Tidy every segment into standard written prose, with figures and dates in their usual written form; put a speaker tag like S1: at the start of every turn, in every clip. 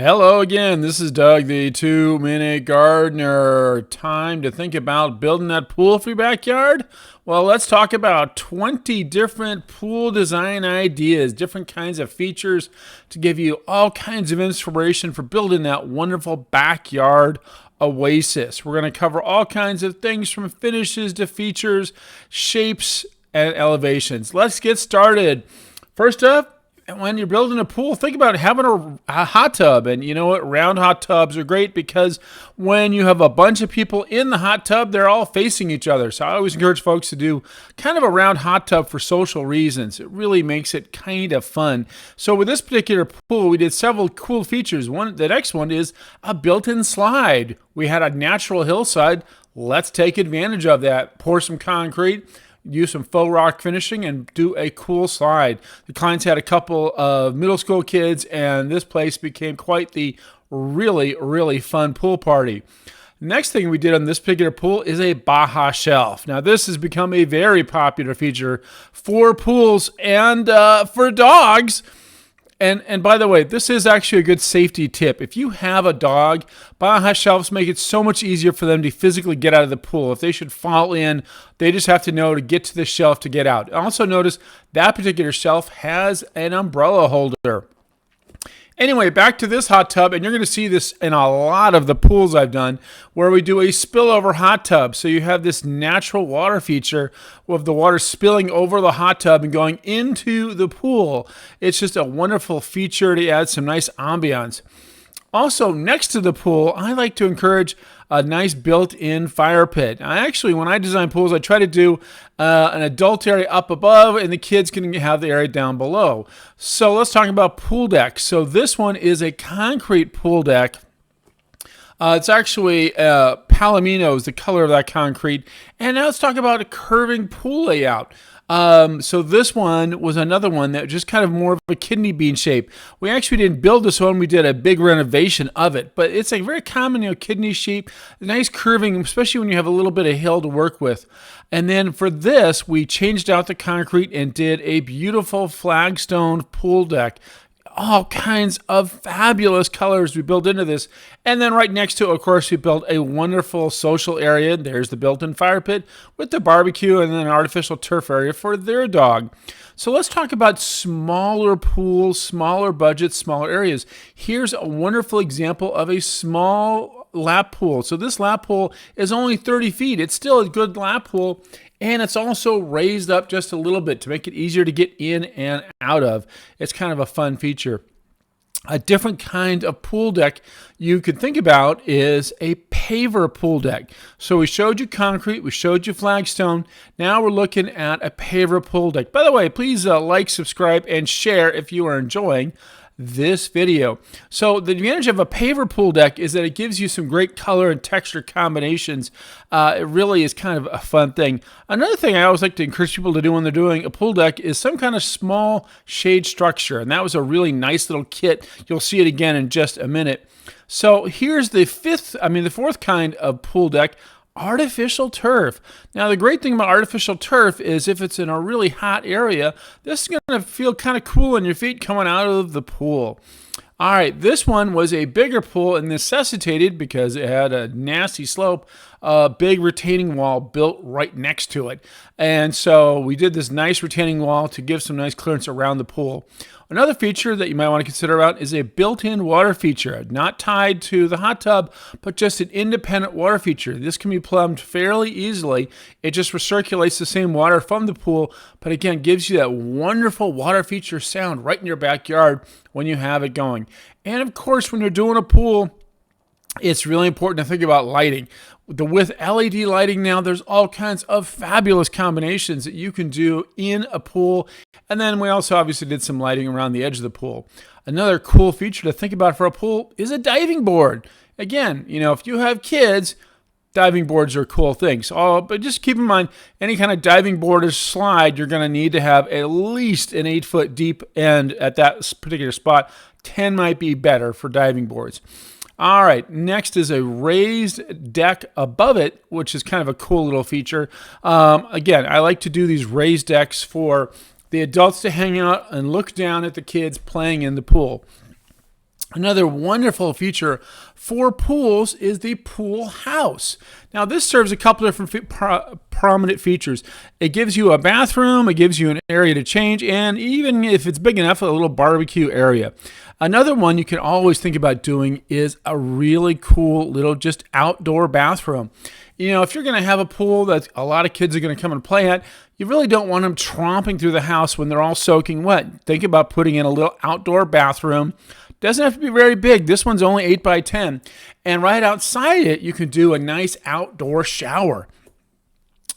S1: Hello again. This is Doug, the 2-Minute Gardener. Time to think about building that pool for your backyard? Well, let's talk about 20 different pool design ideas, different kinds of features to give you all kinds of inspiration for building that wonderful backyard oasis. We're going to cover all kinds of things from finishes to features, shapes, and elevations. Let's get started. First up, when you're building a pool, think about having a hot tub. And you know what? Round hot tubs are great because when you have a bunch of people in the hot tub, they're all facing each other. So I always encourage folks to do kind of a round hot tub for social reasons. It really makes it kind of fun. So with this particular pool, we did several cool features. The next one is a built-in slide. We had a natural hillside. Let's take advantage of that. Pour some concrete, use some faux rock finishing, and do a cool slide. The clients had a couple of middle school kids, and this place became quite the really fun pool party. Next thing we did on this particular pool is a Baja Shelf. Now this has become a very popular feature for pools and for dogs. And by the way, this is actually a good safety tip. If you have a dog, Baja Shelves make it so much easier for them to physically get out of the pool. If they should fall in, they just have to know to get to the shelf to get out. Also notice that particular shelf has an umbrella holder. Anyway, back to this hot tub, and you're going to see this in a lot of the pools I've done, where we do a spillover hot tub. So you have this natural water feature with the water spilling over the hot tub and going into the pool. It's just a wonderful feature to add some nice ambiance. Also, next to the pool, I like to encourage a nice built-in fire pit. When I design pools, I try to do an adult area up above, and the kids can have the area down below. So let's talk about pool decks. So this one is a concrete pool deck. It's actually Palomino is the color of that concrete. And now let's talk about a curving pool layout. So this one was another one that just kind of more of a kidney bean shape. We actually didn't build this one. We did a big renovation of it, but it's a very common, kidney shape, nice curving, especially when you have a little bit of hill to work with. And then for this, we changed out the concrete and did a beautiful flagstone pool deck. All kinds of fabulous colors we built into this. And then right next to it, of course, we built a wonderful social area. There's the built-in fire pit with the barbecue and then an artificial turf area for their dog. So let's talk about smaller pools, smaller budgets, smaller areas. Here's a wonderful example of a small lap pool. So this lap pool is only 30 feet. It's still a good lap pool. And it's also raised up just a little bit to make it easier to get in and out of. It's kind of a fun feature. A different kind of pool deck you could think about is a paver pool deck. So we showed you concrete, we showed you flagstone. Now we're looking at a paver pool deck. By the way, please like, subscribe, and share if you are enjoying this video. So the advantage of a paver pool deck is that it gives you some great color and texture combinations. It really is kind of a fun thing. Another thing I always like to encourage people to do when they're doing a pool deck is some kind of small shade structure. And that was a really nice little kit. You'll see it again in just a minute. So here's the fourth kind of pool deck, artificial turf. Now, the great thing about artificial turf is if it's in a really hot area, this is going to feel kind of cool on your feet coming out of the pool. All right, this one was a bigger pool and necessitated, because it had a nasty slope, a big retaining wall built right next to it. And so we did this nice retaining wall to give some nice clearance around the pool. Another feature that you might want to consider about is a built-in water feature, not tied to the hot tub, but just an independent water feature. This can be plumbed fairly easily. It just recirculates the same water from the pool, but again, gives you that wonderful water feature sound right in your backyard when you have it going. And of course, when you're doing a pool, it's really important to think about lighting. With LED lighting now, there's all kinds of fabulous combinations that you can do in a pool. And then we also obviously did some lighting around the edge of the pool. Another cool feature to think about for a pool is a diving board. Again, if you have kids, diving boards are cool things. But just keep in mind, any kind of diving board or slide, you're going to need to have at least an 8-foot deep end at that particular spot. 10 might be better for diving boards. All right, next is a raised deck above it, which is kind of a cool little feature. Again, I like to do these raised decks for the adults to hang out and look down at the kids playing in the pool. Another wonderful feature for pools is the pool house. Now, this serves a couple different prominent features. It gives you a bathroom, it gives you an area to change, and even if it's big enough, a little barbecue area. Another one you can always think about doing is a really cool little just outdoor bathroom. You know, if you're going to have a pool that a lot of kids are going to come and play at, you really don't want them tromping through the house when they're all soaking wet. Think about putting in a little outdoor bathroom. Doesn't have to be very big. This one's only 8 by 10. And right outside it, you can do a nice outdoor shower.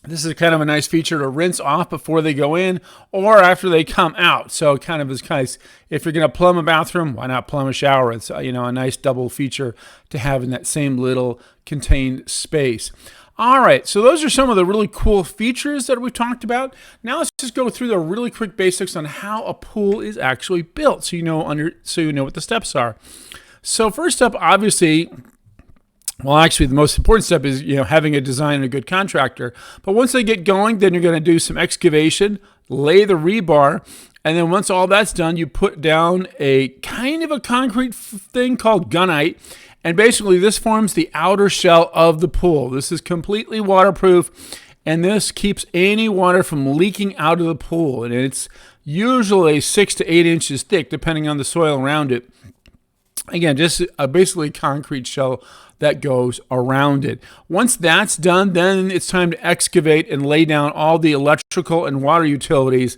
S1: This is kind of a nice feature to rinse off before they go in or after they come out. So kind of is nice. If you're going to plumb a bathroom, why not plumb a shower? It's, you know, a nice double feature to have in that same little contained space. All right, so those are some of the really cool features that we talked about. Now let's just go through the really quick basics on how a pool is actually built, so you know what the steps are. So first up, obviously, well, actually, the most important step is having a design and a good contractor. But once they get going, then you're going to do some excavation, lay the rebar, and then once all that's done, you put down a kind of a concrete thing called Gunite. And basically, this forms the outer shell of the pool. This is completely waterproof, and this keeps any water from leaking out of the pool. And it's usually 6 to 8 inches thick, depending on the soil around it. Again, just a basically concrete shell that goes around it. Once that's done, then it's time to excavate and lay down all the electrical and water utilities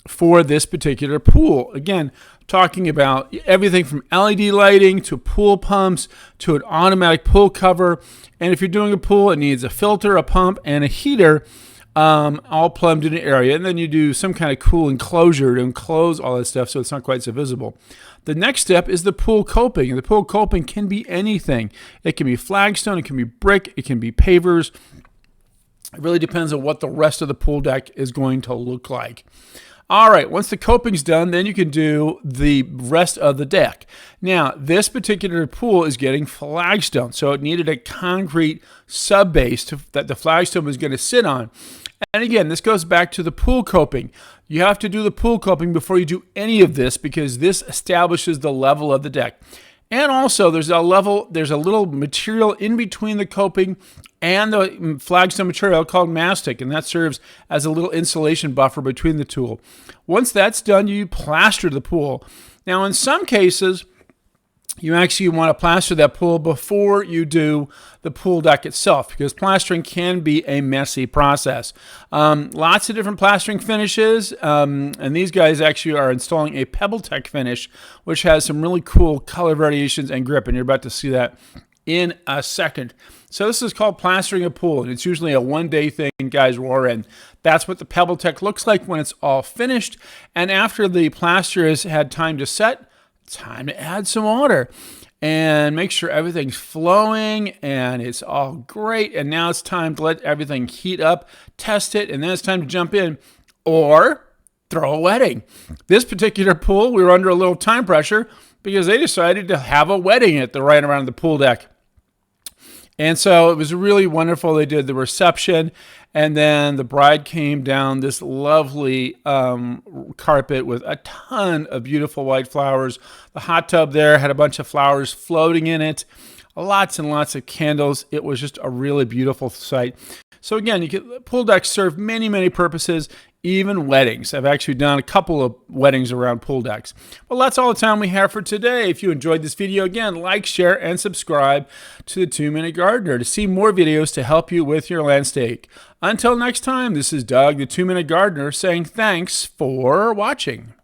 S1: for this particular pool. Again, talking about everything from LED lighting to pool pumps to an automatic pool cover. And if you're doing a pool, it needs a filter, a pump, and a heater, all plumbed in an area. And then you do some kind of cool enclosure to enclose all that stuff so it's not quite so visible. The next step is the pool coping. And the pool coping can be anything. It can be flagstone, it can be brick, it can be pavers. It really depends on what the rest of the pool deck is going to look like. All right, once the coping's done, then you can do the rest of the deck. Now, this particular pool is getting flagstone, so it needed a concrete sub-base that the flagstone was going to sit on. And again, this goes back to the pool coping. You have to do the pool coping before you do any of this because this establishes the level of the deck. And also, there's a little material in between the coping and the flagstone material called mastic, and that serves as a little insulation buffer between the two. Once that's done, you plaster the pool. Now, in some cases, you actually want to plaster that pool before you do the pool deck itself because plastering can be a messy process. Lots of different plastering finishes, and these guys actually are installing a PebbleTech finish, which has some really cool color variations and grip, and you're about to see that in a second. So this is called plastering a pool, and it's usually a one-day thing guys roar in. That's what the PebbleTech looks like when it's all finished, and after the plaster has had time to set, time to add some water and make sure everything's flowing and it's all great. And now it's time to let everything heat up, test it, and then it's time to jump in or throw a wedding. This particular pool, we were under a little time pressure because they decided to have a wedding at the right around the pool deck. And so it was really wonderful. They did the reception, and then the bride came down this lovely carpet with a ton of beautiful white flowers. The hot tub there had a bunch of flowers floating in it, lots and lots of candles. It was just a really beautiful sight. So again, pool decks serve many, many purposes, even weddings. I've actually done a couple of weddings around pool decks. Well, that's all the time we have for today. If you enjoyed this video, again, like, share, and subscribe to the 2-Minute Gardener to see more videos to help you with your landscape. Until next time, this is Doug, the 2-Minute Gardener, saying thanks for watching.